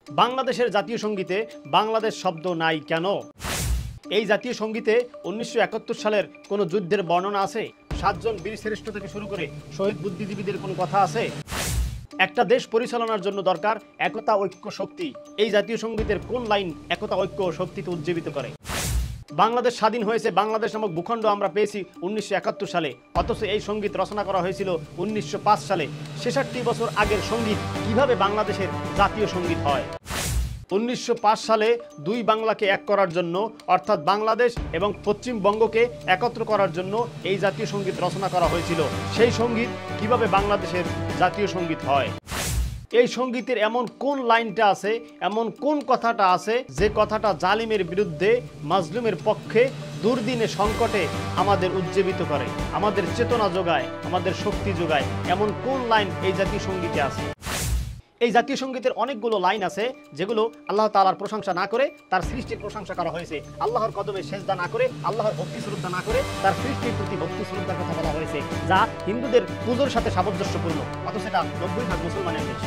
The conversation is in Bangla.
বাংলাদেশের জাতীয় সঙ্গীতে বাংলাদেশ শব্দ নাই কেন? এই জাতীয় সঙ্গীতে 1971 সালের কোনো যুদ্ধের বর্ণনা আছে? 7 জন বীর শ্রেষ্ঠ থেকে শুরু করে শহীদ বুদ্ধিজীবীদের কোনো কথা আছে? একটা দেশ পরিচালনার জন্য দরকার একতা, ঐক্য, শক্তি। এই জাতীয় সঙ্গীতের কোন লাইন একতা, ঐক্য ও শক্তিকে উজ্জীবিত করে? বাংলাদেশ স্বাধীন হয়েছে, বাংলাদেশ নামক ভূখণ্ড আমরা পেয়েছি 1971 সালে, অথচ এই সঙ্গীত রচনা করা হয়েছিল 1905 সালে। 66 বছর আগের সঙ্গীত কিভাবে বাংলাদেশের জাতীয় সঙ্গীত হয়? 1905 সালে দুই বাংলাকে এক করার জন্য, অর্থাৎ বাংলাদেশ এবং পশ্চিমবঙ্গকে একত্র করার জন্য এই জাতীয় সঙ্গীত রচনা করা হয়েছিল। সেই সঙ্গীত কিভাবে বাংলাদেশের জাতীয় সঙ্গীত হয়? এই সঙ্গীতের এমন কোন লাইনটা আছে, এমন কোন কথাটা আছে যে কথাটা জালিমের বিরুদ্ধে মাজলুমের পক্ষে দুর্দিনে সংকটে আমাদের উজ্জীবিত করে, আমাদের চেতনা যোগায়, আমাদের শক্তি যোগায়? এমন কোন লাইন এই জাতীয় সঙ্গীতে আছে? এই জাতীয় সঙ্গীতের অনেকগুলো লাইন আছে যেগুলো আল্লাহ তাআলার প্রশংসা না করে তার সৃষ্টির প্রশংসা করা হয়েছে। আল্লাহর কদমে সেজদা না করে, আল্লাহর ভক্তি শ্রদ্ধা না করে তার সৃষ্টির প্রতি ভক্তি শ্রদ্ধার কথা বলা হয়েছে, যা হিন্দুদের পুজোর সাথে সামঞ্জস্যপূর্ণ, অথচ সেটা 90% মুসলমানের দেশ।